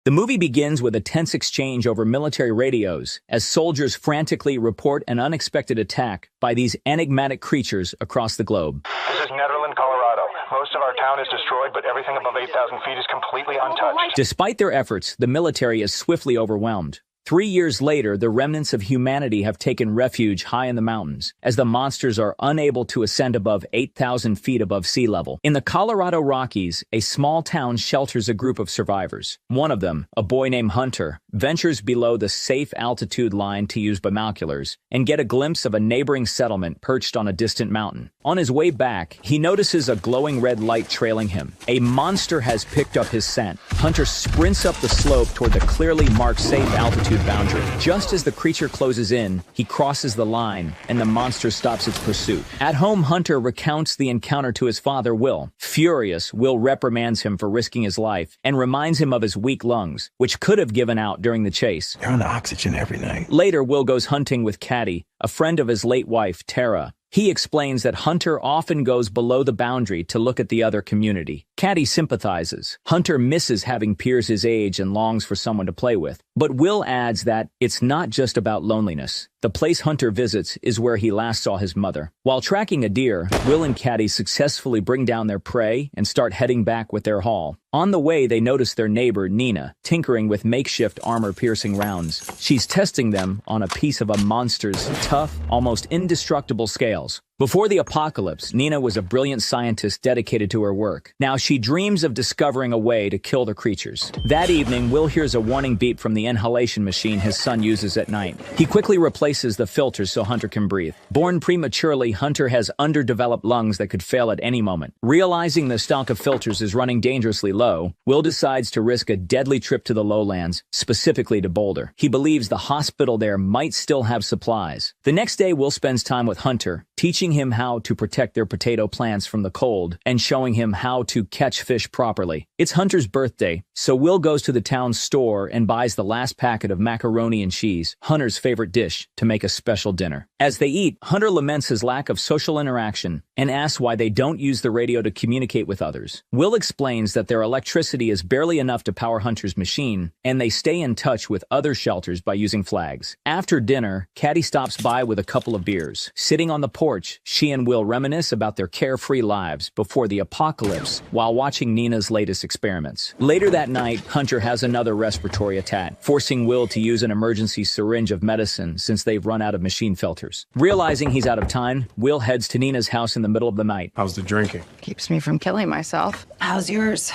The movie begins with a tense exchange over military radios as soldiers frantically report an unexpected attack by these enigmatic creatures across the globe. This is Netherland, Colorado. Most of our town is destroyed, but everything above 8,000 feet is completely untouched. Despite their efforts, the military is swiftly overwhelmed. 3 years later, the remnants of humanity have taken refuge high in the mountains, as the monsters are unable to ascend above 8,000 feet above sea level. In the Colorado Rockies, a small town shelters a group of survivors. One of them, a boy named Hunter, ventures below the safe altitude line to use binoculars and get a glimpse of a neighboring settlement perched on a distant mountain. On his way back, he notices a glowing red light trailing him. A monster has picked up his scent. Hunter sprints up the slope toward the clearly marked safe altitude boundary. Just as the creature closes in, he crosses the line, and the monster stops its pursuit. At home, Hunter recounts the encounter to his father, Will. Furious, Will reprimands him for risking his life and reminds him of his weak lungs, which could have given out during the chase. You're on oxygen every night. Later, Will goes hunting with Caddy, a friend of his late wife, Tara. He explains that Hunter often goes below the boundary to look at the other community. Caddy sympathizes. Hunter misses having peers his age and longs for someone to play with. But Will adds that it's not just about loneliness. The place Hunter visits is where he last saw his mother. While tracking a deer, Will and Caddy successfully bring down their prey and start heading back with their haul. On the way, they notice their neighbor, Nina, tinkering with makeshift armor-piercing rounds. She's testing them on a piece of a monster's tough, almost indestructible scales. Before the apocalypse, Nina was a brilliant scientist dedicated to her work. Now she dreams of discovering a way to kill the creatures. That evening, Will hears a warning beep from the inhalation machine his son uses at night. He quickly replaces the filters so Hunter can breathe. Born prematurely, Hunter has underdeveloped lungs that could fail at any moment. Realizing the stock of filters is running dangerously low, Will decides to risk a deadly trip to the lowlands, specifically to Boulder. He believes the hospital there might still have supplies. The next day, Will spends time with Hunter, teaching him how to protect their potato plants from the cold and showing him how to catch fish properly. It's Hunter's birthday, so Will goes to the town store and buys the last packet of macaroni and cheese, Hunter's favorite dish, to make a special dinner. As they eat, Hunter laments his lack of social interaction and asks why they don't use the radio to communicate with others. Will explains that their electricity is barely enough to power Hunter's machine, and they stay in touch with other shelters by using flags. After dinner, Caddy stops by with a couple of beers. Sitting on the porch, she and Will reminisce about their carefree lives before the apocalypse while watching Nina's latest experiments. Later that night, Hunter has another respiratory attack, forcing Will to use an emergency syringe of medicine since they've run out of machine filters. Realizing he's out of time, Will heads to Nina's house in the middle of the night. How's the drinking? Keeps me from killing myself. How's yours?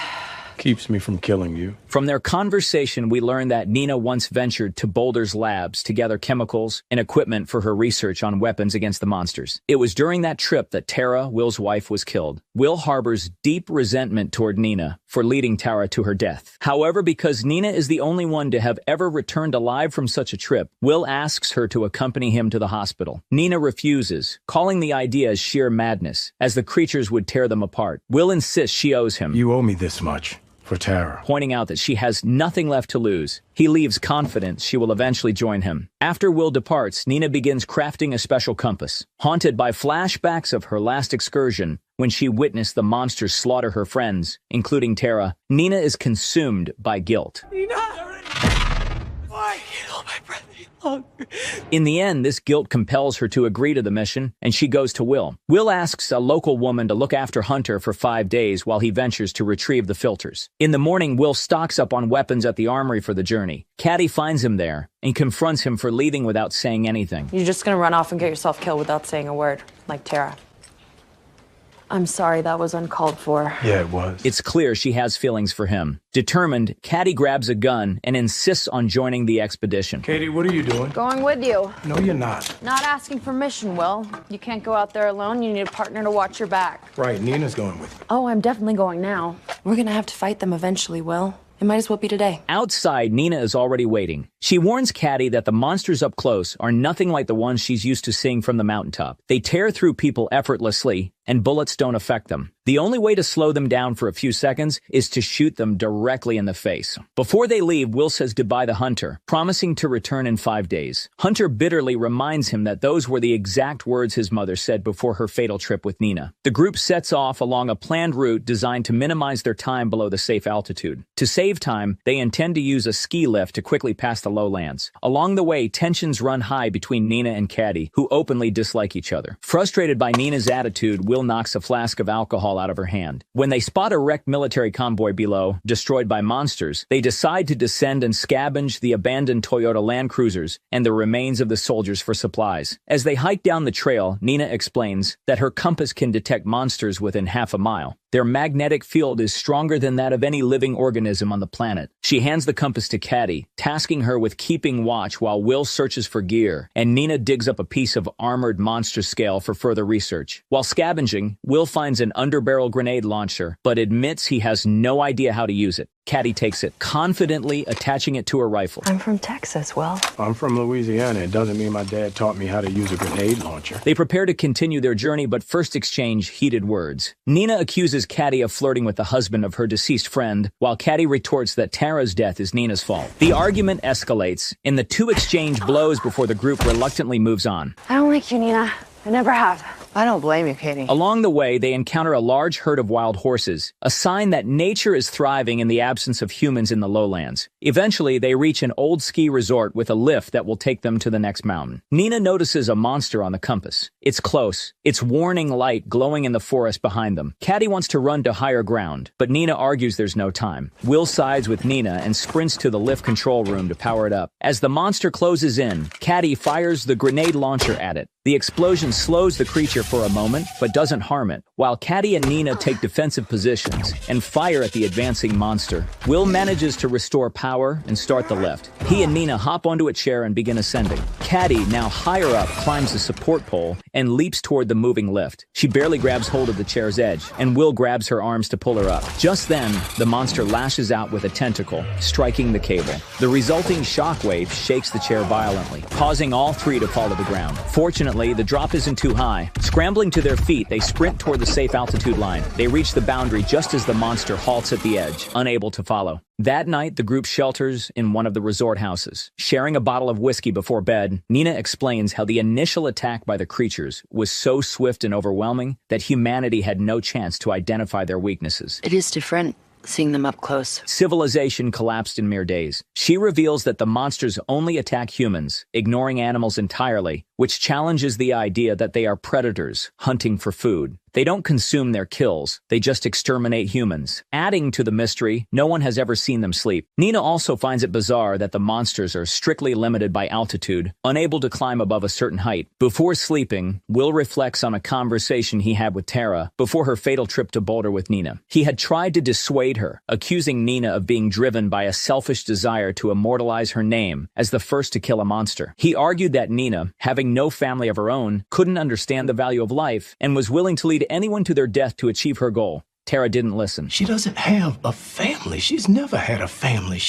Keeps me from killing you. From their conversation, we learn that Nina once ventured to Boulder's labs to gather chemicals and equipment for her research on weapons against the monsters. It was during that trip that Tara, Will's wife, was killed. Will harbors deep resentment toward Nina for leading Tara to her death. However, because Nina is the only one to have ever returned alive from such a trip, Will asks her to accompany him to the hospital. Nina refuses, calling the idea as sheer madness, as the creatures would tear them apart. Will insists she owes him. You owe me this much. For Tara. Pointing out that she has nothing left to lose. He leaves confident she will eventually join him. After Will departs, Nina begins crafting a special compass. Haunted by flashbacks of her last excursion, when she witnessed the monsters slaughter her friends, including Tara, Nina is consumed by guilt. Nina! Why can't hold my breath any longer? In the end, this guilt compels her to agree to the mission, and she goes to Will. Will asks a local woman to look after Hunter for 5 days while he ventures to retrieve the filters. In the morning, Will stocks up on weapons at the armory for the journey. Caddy finds him there and confronts him for leaving without saying anything. You're just gonna run off and get yourself killed without saying a word, like Tara. I'm sorry, that was uncalled for. Yeah, it was. It's clear she has feelings for him. Determined, Caddy grabs a gun and insists on joining the expedition. Katie, what are you doing? Going with you. No, you're not. Not asking permission, Will. You can't go out there alone. You need a partner to watch your back. Right, Nina's going with you. Oh, I'm definitely going now. We're gonna have to fight them eventually, Will. It might as well be today. Outside, Nina is already waiting. She warns Caddy that the monsters up close are nothing like the ones she's used to seeing from the mountaintop. They tear through people effortlessly, and bullets don't affect them. The only way to slow them down for a few seconds is to shoot them directly in the face. Before they leave, Will says goodbye to Hunter, promising to return in 5 days. Hunter bitterly reminds him that those were the exact words his mother said before her fatal trip with Nina. The group sets off along a planned route designed to minimize their time below the safe altitude. To save time, they intend to use a ski lift to quickly pass the lowlands. Along the way, tensions run high between Nina and Caddy, who openly dislike each other. Frustrated by Nina's attitude, Will knocks a flask of alcohol out of her hand. When they spot a wrecked military convoy below, destroyed by monsters, they decide to descend and scavenge the abandoned Toyota Land Cruisers and the remains of the soldiers for supplies. As they hike down the trail, Nina explains that her compass can detect monsters within half a mile. Their magnetic field is stronger than that of any living organism on the planet. She hands the compass to Caddy, tasking her with keeping watch while Will searches for gear, and Nina digs up a piece of armored monster scale for further research. While scavenging, Will finds an underbarrel grenade launcher, but admits he has no idea how to use it. Caddy takes it, confidently attaching it to her rifle. I'm from Texas, Will. I'm from Louisiana. It doesn't mean my dad taught me how to use a grenade launcher. They prepare to continue their journey, but first exchange heated words. Nina accuses Caddy of flirting with the husband of her deceased friend, while Caddy retorts that Tara's death is Nina's fault. The argument escalates, and the two exchange blows before the group reluctantly moves on. I don't like you, Nina. I never have. I don't blame you, Katie. Along the way, they encounter a large herd of wild horses, a sign that nature is thriving in the absence of humans in the lowlands. Eventually, they reach an old ski resort with a lift that will take them to the next mountain. Nina notices a monster on the compass. It's close, its warning light glowing in the forest behind them. Caddy wants to run to higher ground, but Nina argues there's no time. Will sides with Nina and sprints to the lift control room to power it up. As the monster closes in, Caddy fires the grenade launcher at it. The explosion slows the creature for a moment, but doesn't harm it. While Caddy and Nina take defensive positions and fire at the advancing monster, Will manages to restore power and start the lift. He and Nina hop onto a chair and begin ascending. Caddy, now higher up, climbs the support pole and leaps toward the moving lift. She barely grabs hold of the chair's edge, and Will grabs her arms to pull her up. Just then, the monster lashes out with a tentacle, striking the cable. The resulting shockwave shakes the chair violently, causing all three to fall to the ground. Fortunately, the drop isn't too high. Scrambling to their feet, they sprint toward the safe altitude line. They reach the boundary just as the monster halts at the edge, unable to follow. That night, the group shelters in one of the resort houses. Sharing a bottle of whiskey before bed, Nina explains how the initial attack by the creatures was so swift and overwhelming that humanity had no chance to identify their weaknesses. It is different seeing them up close. Civilization collapsed in mere days. She reveals that the monsters only attack humans, ignoring animals entirely, which challenges the idea that they are predators hunting for food. They don't consume their kills, they just exterminate humans. Adding to the mystery, no one has ever seen them sleep. Nina also finds it bizarre that the monsters are strictly limited by altitude, unable to climb above a certain height. Before sleeping, Will reflects on a conversation he had with Tara before her fatal trip to Boulder with Nina. He had tried to dissuade her, accusing Nina of being driven by a selfish desire to immortalize her name as the first to kill a monster. He argued that Nina, having no family of her own, couldn't understand the value of life and was willing to lead anyone to their death to achieve her goal. Tara didn't listen. She doesn't have a family. She's never had a family.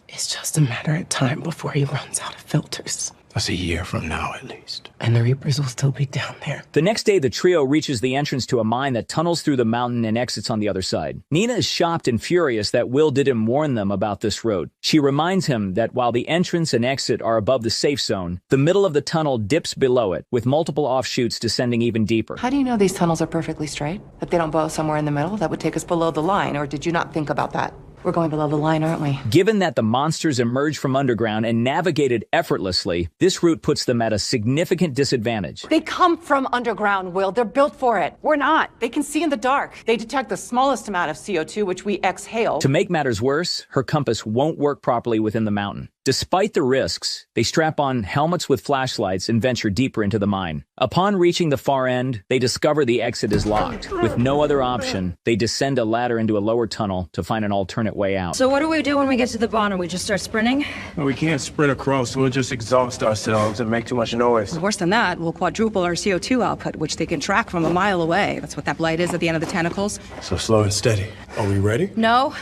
It's just a matter of time before he runs out of filters. That's a year from now, at least. And the Reapers will still be down there. The next day, the trio reaches the entrance to a mine that tunnels through the mountain and exits on the other side. Nina is shocked and furious that Will didn't warn them about this road. She reminds him that while the entrance and exit are above the safe zone, the middle of the tunnel dips below it, with multiple offshoots descending even deeper. How do you know these tunnels are perfectly straight? That they don't bow somewhere in the middle? That would take us below the line, or did you not think about that? We're going below the line, aren't we? Given that the monsters emerged from underground and navigated effortlessly, this route puts them at a significant disadvantage. They come from underground, Will. They're built for it. We're not. They can see in the dark. They detect the smallest amount of CO2, which we exhale. To make matters worse, her compass won't work properly within the mountain. Despite the risks, they strap on helmets with flashlights and venture deeper into the mine. Upon reaching the far end, they discover the exit is locked. With no other option, they descend a ladder into a lower tunnel to find an alternate way out. So what do we do when we get to the bottom? We just start sprinting? We can't sprint across. We'll just exhaust ourselves and make too much noise. Worse than that, we'll quadruple our CO2 output, which they can track from a mile away. That's what that blight is at the end of the tentacles. So slow and steady. Are we ready? No,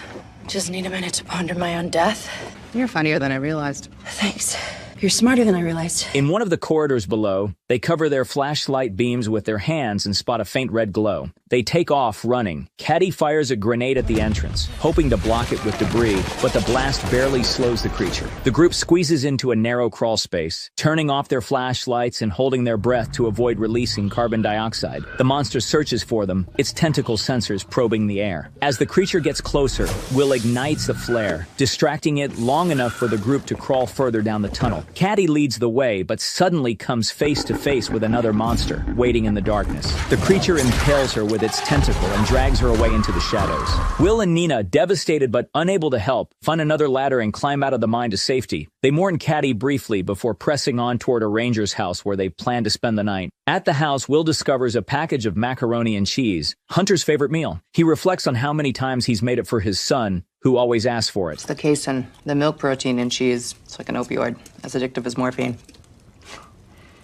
just need a minute to ponder my own death. You're funnier than I realized. Thanks. You're smarter than I realized. In one of the corridors below, they cover their flashlight beams with their hands and spot a faint red glow. They take off, running. Caddy fires a grenade at the entrance, hoping to block it with debris, but the blast barely slows the creature. The group squeezes into a narrow crawl space, turning off their flashlights and holding their breath to avoid releasing carbon dioxide. The monster searches for them, its tentacle sensors probing the air. As the creature gets closer, Will ignites the flare, distracting it long enough for the group to crawl further down the tunnel. Caddy leads the way, but suddenly comes face to face with another monster, waiting in the darkness. The creature impales her with its tentacle and drags her away into the shadows. Will and Nina, devastated but unable to help, find another ladder and climb out of the mine to safety. They mourn Caddy briefly before pressing on toward a ranger's house where they plan to spend the night. At the house, Will discovers a package of macaroni and cheese, Hunter's favorite meal. He reflects on how many times he's made it for his son, who always asks for it. It's the casein, the milk protein in cheese. It's like an opioid, as addictive as morphine.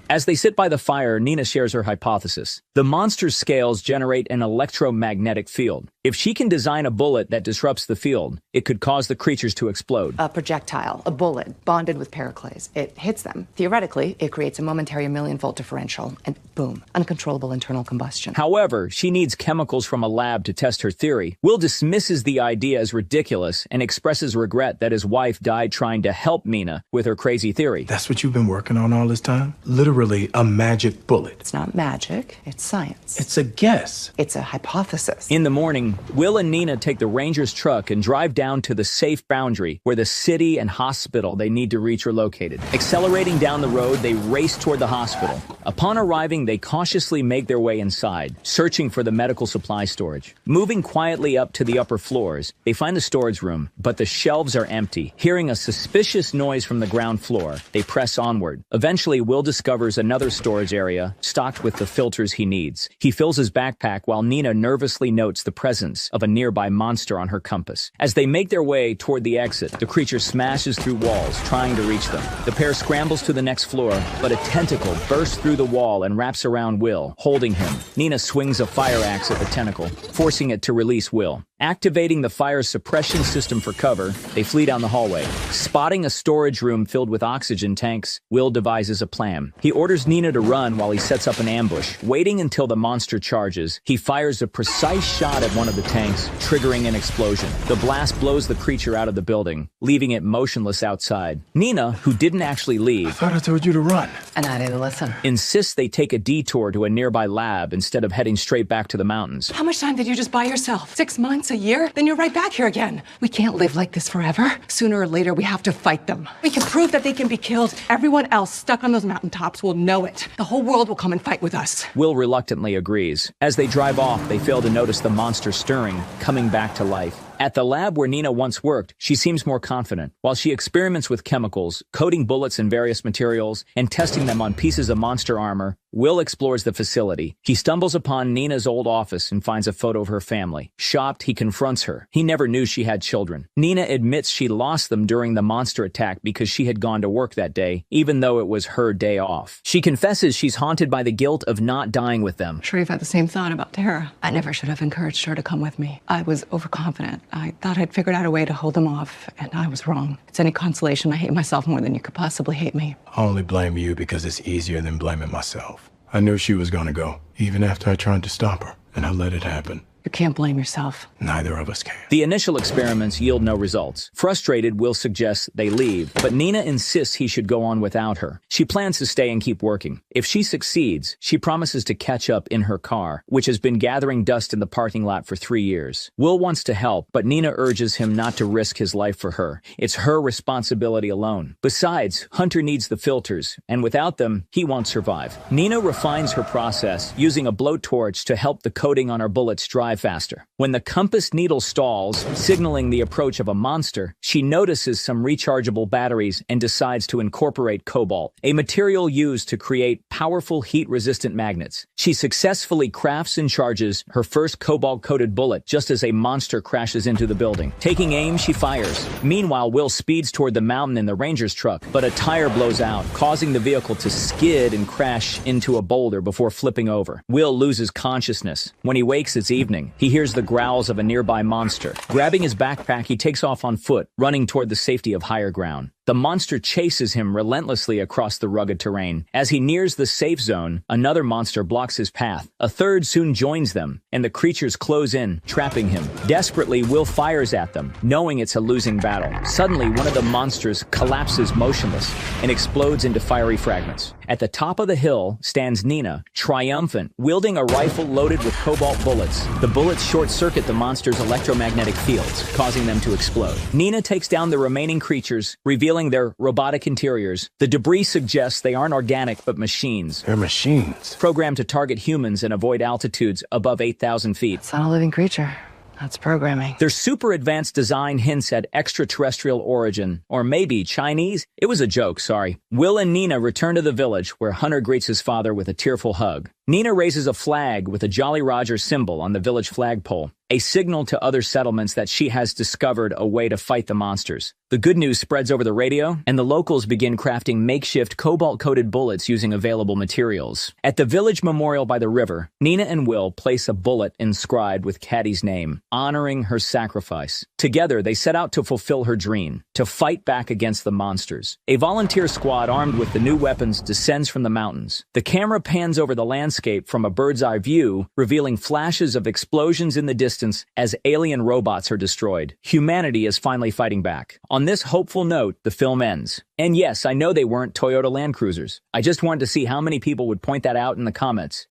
As they sit by the fire, Nina shares her hypothesis. The monster's scales generate an electromagnetic field. If she can design a bullet that disrupts the field, it could cause the creatures to explode. A projectile, a bullet, bonded with pericles. It hits them. Theoretically, it creates a momentary million-volt differential, and boom, uncontrollable internal combustion. However, she needs chemicals from a lab to test her theory. Will dismisses the idea as ridiculous and expresses regret that his wife died trying to help Nina with her crazy theory. That's what you've been working on all this time? Literally a magic bullet. It's not magic, it's science. It's a guess. It's a hypothesis. In the morning, Will and Nina take the ranger's truck and drive down to the safe boundary where the city and hospital they need to reach are located. Accelerating down the road, they race toward the hospital. Upon arriving, they cautiously make their way inside, searching for the medical supply storage. Moving quietly up to the upper floors, they find the storage room, but the shelves are empty. Hearing a suspicious noise from the ground floor, they press onward. Eventually, Will discovers another storage area, stocked with the filters he needs. He fills his backpack while Nina nervously notes the presence of a nearby monster on her compass. As they make their way toward the exit, the creature smashes through walls, trying to reach them. The pair scrambles to the next floor, but a tentacle bursts through the wall and wraps around Will, holding him. Nina swings a fire axe at the tentacle, forcing it to release Will. Activating the fire suppression system for cover, they flee down the hallway. Spotting a storage room filled with oxygen tanks, Will devises a plan. He orders Nina to run while he sets up an ambush. Waiting until the monster charges, he fires a precise shot at one of the tanks, triggering an explosion. The blast blows the creature out of the building, leaving it motionless outside. Nina, who didn't actually leave, I thought I told you to run. And I didn't listen. insists they take a detour to a nearby lab instead of heading straight back to the mountains. How much time did you just buy yourself? 6 months, a year? Then you're right back here again. We can't live like this forever. Sooner or later, we have to fight them. We can prove that they can be killed. Everyone else stuck on those mountaintops will know it. The whole world will come and fight with us. Will reluctantly agrees. As they drive off, they fail to notice the monster stirring, coming back to life. At the lab where Nina once worked, she seems more confident. While she experiments with chemicals, coating bullets in various materials, and testing them on pieces of monster armor, Will explores the facility. He stumbles upon Nina's old office and finds a photo of her family. Shocked, he confronts her. He never knew she had children. Nina admits she lost them during the monster attack because she had gone to work that day, even though it was her day off. She confesses she's haunted by the guilt of not dying with them. I'm sure you've had the same thought about Tara. I never should have encouraged her to come with me. I was overconfident. I thought I'd figured out a way to hold them off, and I was wrong. If it's any consolation, I hate myself more than you could possibly hate me. I only blame you because it's easier than blaming myself. I knew she was gonna go, even after I tried to stop her, and I let it happen. You can't blame yourself. Neither of us can. The initial experiments yield no results. Frustrated, Will suggests they leave, but Nina insists he should go on without her. She plans to stay and keep working. If she succeeds, she promises to catch up in her car, which has been gathering dust in the parking lot for 3 years. Will wants to help, but Nina urges him not to risk his life for her. It's her responsibility alone. Besides, Hunter needs the filters, and without them, he won't survive. Nina refines her process, using a blowtorch to help the coating on her bullets dry faster. When the compass needle stalls, signaling the approach of a monster, she notices some rechargeable batteries and decides to incorporate cobalt, a material used to create powerful heat-resistant magnets. She successfully crafts and charges her first cobalt-coated bullet just as a monster crashes into the building. Taking aim, she fires. Meanwhile, Will speeds toward the mountain in the ranger's truck, but a tire blows out, causing the vehicle to skid and crash into a boulder before flipping over. Will loses consciousness. When he wakes, it's evening. turning, he hears the growls of a nearby monster. Grabbing his backpack, he takes off on foot, running toward the safety of higher ground. The monster chases him relentlessly across the rugged terrain. As he nears the safe zone, another monster blocks his path. A third soon joins them, and the creatures close in, trapping him. Desperately, Will fires at them, knowing it's a losing battle. Suddenly, one of the monsters collapses motionless and explodes into fiery fragments. At the top of the hill stands Nina, triumphant, wielding a rifle loaded with cobalt bullets. The bullets short-circuit the monster's electromagnetic fields, causing them to explode. Nina takes down the remaining creatures, revealing their robotic interiors. The debris suggests they aren't organic but machines. They're machines. Programmed to target humans and avoid altitudes above 8,000 feet. It's not a living creature. That's programming. Their super advanced design hints at extraterrestrial origin, or maybe Chinese. It was a joke, sorry. Will and Nina return to the village, where Hunter greets his father with a tearful hug. Nina raises a flag with a Jolly Roger symbol on the village flagpole, a signal to other settlements that she has discovered a way to fight the monsters. The good news spreads over the radio, and the locals begin crafting makeshift cobalt-coated bullets using available materials. At the village memorial by the river, Nina and Will place a bullet inscribed with Caddy's name, honoring her sacrifice. Together, they set out to fulfill her dream, to fight back against the monsters. A volunteer squad armed with the new weapons descends from the mountains. The camera pans over the landscape from a bird's-eye view, revealing flashes of explosions in the distance as alien robots are destroyed. Humanity is finally fighting back. On this hopeful note, the film ends. And yes, I know they weren't Toyota Land Cruisers. I just wanted to see how many people would point that out in the comments.